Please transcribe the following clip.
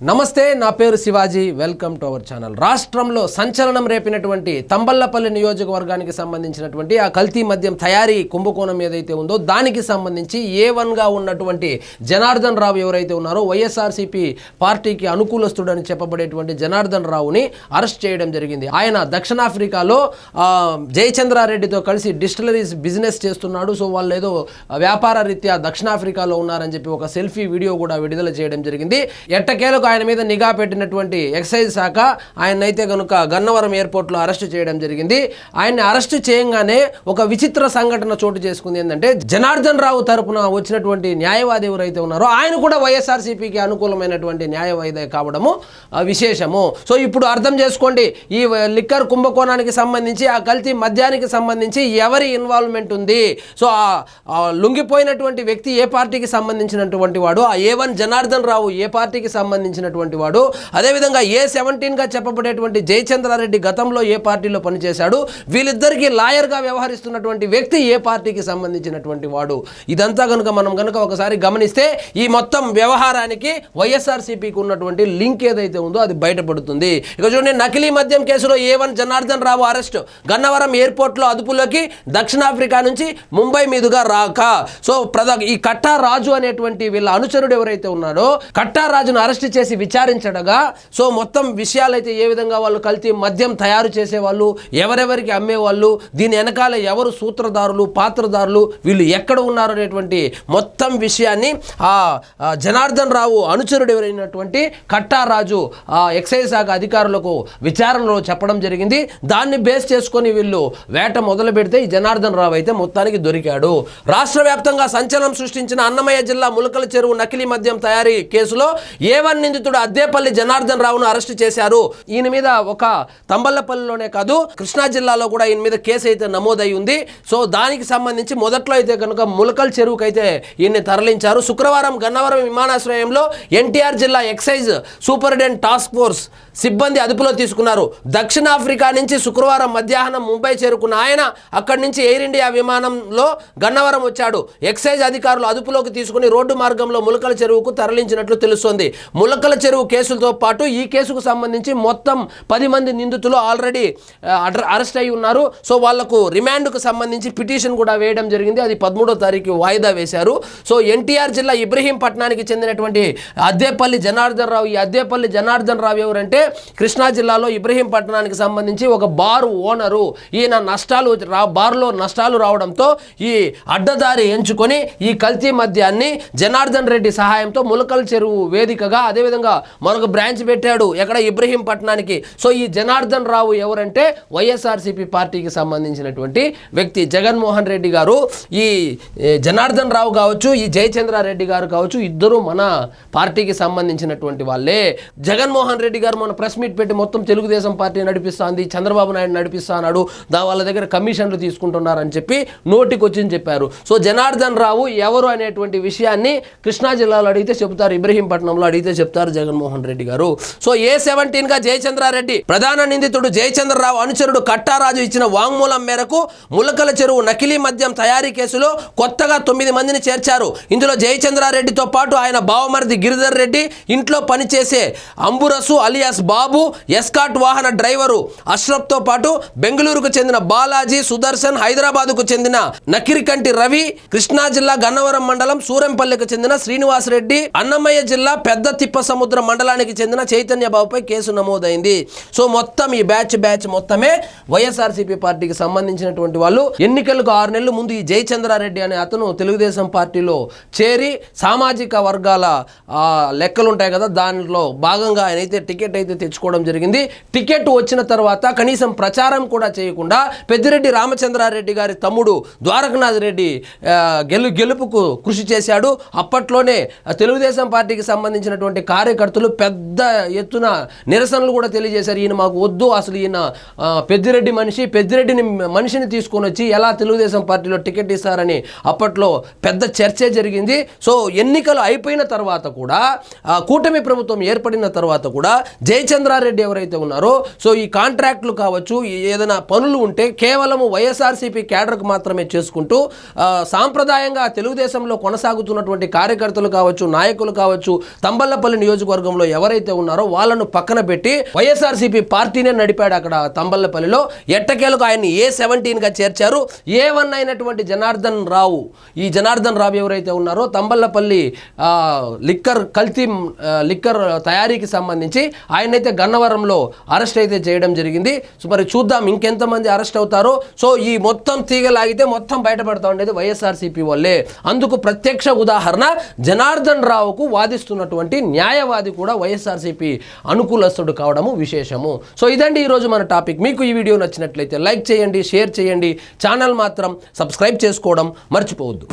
నమస్తే, నా పేరు Shivaji. Welcome to our channel. రాష్ట్రంలో సంచలనం రేపినటువంటి తంబళ్లపల్లి నియోజకవర్గానికి సంబంధించినటువంటి ఆ కల్తీ మద్యం తయారీ కుంభకోణం ఏదైతే ఉందో దానికి సంబంధించి A1గా ఉన్నటువంటి జనార్దన్ రావు ఎవరైతే ఉన్నారో వైఎస్ఆర్సీపీ పార్టీకి అనుకూలస్తుడని చెప్పబడేటువంటి జనార్దన్ రావుని అరెస్ట్ చేయడం జరిగింది. ఆయన దక్షిణాఫ్రికాలో జయచంద్రారెడ్డితో కలిసి డిస్టిలరీస్ బిజినెస్ చేస్తున్నాడు. సో వాళ్ళు ఏదో వ్యాపార రీత్యా దక్షిణాఫ్రికాలో ఉన్నారని చెప్పి ఒక సెల్ఫీ వీడియో కూడా విడుదల చేయడం జరిగింది. ఎట్టకేలకు ఆయన మీద నిఘా పెట్టినటువంటి ఎక్సైజ్ శాఖ ఆయనైతే కనుక గన్నవరం ఎయిర్పోర్ట్లో అరెస్ట్ చేయడం జరిగింది. ఆయన్ని అరెస్ట్ చేయగానే ఒక విచిత్ర సంఘటన చోటు చేసుకుంది. ఏంటంటే జనార్దన్ రావు తరపున వచ్చినటువంటి న్యాయవాది ఎవరైతే ఉన్నారో ఆయన కూడా వైఎస్ఆర్సీపీకి అనుకూలమైనటువంటి న్యాయవాది కావడము విశేషము. సో ఇప్పుడు అర్థం చేసుకోండి, ఈ లిక్కర్ కుంభకోణానికి సంబంధించి ఆ కల్తీ మద్యానికి సంబంధించి ఎవరి ఇన్వాల్వ్మెంట్ ఉంది. సో ఆ లొంగిపోయినటువంటి వ్యక్తి ఏ పార్టీకి సంబంధించినటువంటి వాడు, ఆ A1 జనార్దన్ రావు ఏ పార్టీకి సంబంధించినటువంటి వాడు, అదేవిధంగా A17గా చెప్పబడేటువంటి జయచంద్రారెడ్డి గతంలో ఏ పార్టీలో పనిచేశాడు, వీళ్ళిద్దరికీ లాయర్గా వ్యవహరిస్తున్నటువంటి వ్యక్తి ఏ పార్టీకి సంబంధించినటువంటి వాడు. ఇదంతా కనుక మనం ఒకసారి గమనిస్తే ఈ మొత్తం వ్యవహారానికి వైఎస్ఆర్సీపీకి ఉన్నటువంటి లింక్ ఏదైతే ఉందో అది బయటపడుతుంది. ఇక చూడండి, నకిలీ మద్యం కేసులో A1 జనార్దన్ రావు అరెస్ట్, గన్నవరం ఎయిర్పోర్ట్లో అదుపులోకి, దక్షిణాఫ్రికా నుంచి ముంబై మీదుగా రాక. సో ఈ కట్టా రాజు అనేటువంటి వీళ్ళ అనుచరుడు ఎవరైతే ఉన్నాడో కట్టా రాజును అరెస్ట్ చేసి విచారించడగా సో మొత్తం విషయాలైతే ఏ విధంగా వాళ్ళు కల్తీ మద్యం తయారు చేసేవాళ్ళు, ఎవరెవరికి అమ్మేవాళ్ళు, దీని వెనకాల ఎవరు సూత్రధారులు, పాత్రధారులు, వీళ్ళు ఎక్కడ ఉన్నారు అనేటువంటి మొత్తం విషయాన్ని ఆ జనార్దన్ రావు అనుచరుడు ఎవరైనటువంటి కట్టారాజు ఎక్సైజ్ శాఖ అధికారులకు విచారణలో చెప్పడం జరిగింది. దాన్ని బేస్ చేసుకొని వీళ్ళు వేట మొదలు పెడితే ఈ జనార్దన్ రావు అయితే మొత్తానికి దొరికాడు. రాష్ట్ర వ్యాప్తంగా సంచలనం సృష్టించిన అన్నమయ్య జిల్లా ములకల చెరువు నకిలీ మద్యం తయారీ కేసులో A1 నిందితుడు అద్దేపల్లి జనార్దన్ రావును అరెస్ట్ చేశారు. ఈయన మీద ఒక తంబళ్లపల్లిలోనే కాదు కృష్ణా జిల్లాలో కూడా ఈయన మీద కేసు అయితే నమోదై ఉంది. సో దానికి సంబంధించి మొదట్లో అయితే కనుక ములకల చెరువుకు అయితే ఈయన్ని తరలించారు. శుక్రవారం గన్నవరం విమానాశ్రయంలో NTR జిల్లా ఎక్సైజ్ సూపరింటెండెంట్ టాస్క్ ఫోర్స్ సిబ్బంది అదుపులో తీసుకున్నారు. దక్షిణాఫ్రికా నుంచి శుక్రవారం మధ్యాహ్నం ముంబై చేరుకున్న ఆయన అక్కడి నుంచి ఎయిర్ ఇండియా విమానంలో గన్నవరం వచ్చాడు. ఎక్సైజ్ అధికారులు అదుపులోకి తీసుకుని రోడ్డు మార్గంలో ములకల చెరువుకు తరలించినట్లు తెలుస్తోంది. ములకల చెరువు కేసులతో పాటు ఈ కేసుకు సంబంధించి మొత్తం 10 మంది నిందితులు ఆల్రెడీ అరెస్ట్ అయి ఉన్నారు. సో వాళ్లకు రిమాండ్కు సంబంధించి పిటిషన్ కూడా వేయడం జరిగింది. అది 13వ తారీఖు వాయిదా వేశారు. సో NTR జిల్లా ఇబ్రహీంపట్నానికి చెందినటువంటి అద్దేపల్లి జనార్దన్ రావు, ఈ అద్దేపల్లి జనార్దన్ రావు ఎవరంటే కృష్ణా జిల్లాలో ఇబ్రహీంపట్నానికి సంబంధించి ఒక బారు ఓనరు. ఈయన బారులో నష్టాలు రావడంతో ఈ అడ్డదారి ఎంచుకొని ఈ కల్తీ మద్యాన్ని జనార్దన్ రెడ్డి సహాయంతో ములకల చెరువు వేదికగా అదేవిధంగా మరొక బ్రాంచ్ పెట్టాడు ఎక్కడ ఇబ్రహీంపట్నానికి. సో ఈ జనార్దన్ రావు ఎవరంటే వైఎస్ఆర్సీపీ పార్టీకి సంబంధించినటువంటి వ్యక్తి. జగన్మోహన్ రెడ్డి గారు, ఈ జనార్దన్ రావు కావచ్చు, ఈ జయచంద్రారెడ్డి గారు కావచ్చు, ఇద్దరు మన పార్టీకి సంబంధించినటువంటి వాళ్ళే. జగన్మోహన్ రెడ్డి గారు మన ప్రెస్ మీట్ పెట్టి మొత్తం తెలుగుదేశం పార్టీ నడిపిస్తుంది, చంద్రబాబు నాయుడు నడిపిస్తా అన్నాడు, వాళ్ళ దగ్గర కమిషన్లు తీసుకుంటున్నారని చెప్పి నోటికి వచ్చింది చెప్పారు. సో జనార్దన్ రావు ఎవరు అనేటువంటి విషయాన్ని కృష్ణా జిల్లాలో అడిగితే చెబుతారు, ఇబ్రహీంపట్నంలో అడిగితే చెప్తారు జగన్మోహన్ రెడ్డి గారు. సో A17గా జయచంద్రారెడ్డి, ప్రధాన నిందితుడు జయచంద్రరావు అనుచరుడు కట్టారాజు ఇచ్చిన వాంగ్మూలం మేరకు ములకల చెరువు నకిలీ మద్యం తయారీ కేసులో కొత్తగా 9 మందిని చేర్చారు. ఇందులో జయచంద్రారెడ్డితో పాటు ఆయన బావమరిది గిరిధర్ రెడ్డి, ఇంట్లో పనిచేసే అంబురసు అలియాస్ బాబు, ఎస్కాట్ వాహన డ్రైవరు అష్రఫ్తో పాటు బెంగళూరుకు చెందిన బాలాజీ, సుదర్శన్, హైదరాబాద్కు చెందిన నకిరికంటి రవి, కృష్ణా జిల్లా గన్నవరం మండలం సూరంపల్లికి చెందిన శ్రీనివాసరెడ్డి, అన్నమయ్య జిల్లా పెద్ద తిప్పసముద్ర మండలానికి చెందిన చైతన్య బాబుపై కేసు నమోదైంది. సో మొత్తం ఈ బ్యాచ్ మొత్తమే వైఎస్ఆర్సీపీ పార్టీకి సంబంధించినటువంటి వాళ్ళు. ఎన్నికలకు 6 నెలల ముందు ఈ జయచంద్రారెడ్డి అనే అతను తెలుగుదేశం పార్టీలో చేరి సామాజిక వర్గాల లెక్కలు ఉంటాయి కదా, దానిలో భాగంగా ఆయన అయితే టికెట్ అయితే తెచ్చుకోవడం జరిగింది. టికెట్ వచ్చిన తర్వాత కనీసం ప్రచారం కూడా చేయకుండా పెద్దిరెడ్డి రామచంద్రారెడ్డి గారి తమ్ముడు ద్వారకనాథ్ రెడ్డి గెలుపుకు కృషి చేశాడు. అప్పట్లోనే తెలుగుదేశం పార్టీకి సంబంధించినటువంటి కార్యకర్తలు పెద్ద ఎత్తున నిరసనలు కూడా తెలియజేశారు. ఈయన మాకు వద్దు, అసలు ఈయన పెద్దిరెడ్డి మనిషిని తీసుకొని వచ్చి ఎలా తెలుగుదేశం పార్టీలో టికెట్ ఇస్తారని అప్పట్లో పెద్ద చర్చే జరిగింది. సో ఎన్నికలు అయిపోయిన తర్వాత కూడా, కూటమి ప్రభుత్వం ఏర్పడిన తర్వాత కూడా జయచంద్రారెడ్డి ఎవరైతే ఉన్నారో, సో ఈ కాంట్రాక్టులు కావచ్చు, ఏదైనా పనులు ఉంటే కేవలము వైఎస్ఆర్సీపీ క్యాడర్కు మాత్రమే చేసుకుంటూ సాంప్రదాయంగా తెలుగుదేశంలో కొనసాగుతున్నటువంటి కార్యకర్తలు కావచ్చు, నాయకులు కావచ్చు, తంబళ్లపల్లి నియోజకవర్గంలో ఎవరైతే ఉన్నారో వాళ్ళను పక్కన పెట్టి వైఎస్ఆర్సీపీ పార్టీనే నడిపాడు అక్కడ తంబళ్లపల్లిలో. ఎట్టకేలకు ఆయన్ని A17గా చేర్చారు. A1 అయినటువంటి జనార్దన్ రావు, ఈ జనార్దన్ రావు ఎవరైతే ఉన్నారో తంబళ్లపల్లి కల్తీ లిక్కర్ తయారీకి సంబంధించి ఆయనైతే గన్నవరంలో అరెస్ట్ అయితే చేయడం జరిగింది. సో మరి చూద్దాం ఇంకెంతమంది అరెస్ట్ అవుతారో. సో ఈ మొత్తం తీగలాగితే మొత్తం బయటపడతా ఉండేది వైఎస్ఆర్సీపీ వల్లే. అందుకు ప్రత్యక్ష ఉదాహరణ జనార్దన్ రావుకు వాదిస్తున్నటువంటి న్యాయవాది కూడా వైఎస్ఆర్సీపీ అనుకూలస్తుడు కావడము విశేషము. సో ఇదండి ఈరోజు మన టాపిక్. మీకు ఈ వీడియో నచ్చినట్లయితే లైక్ చేయండి, షేర్ చేయండి, ఛానల్ మాత్రం సబ్స్క్రైబ్ చేసుకోవడం మర్చిపోవద్దు.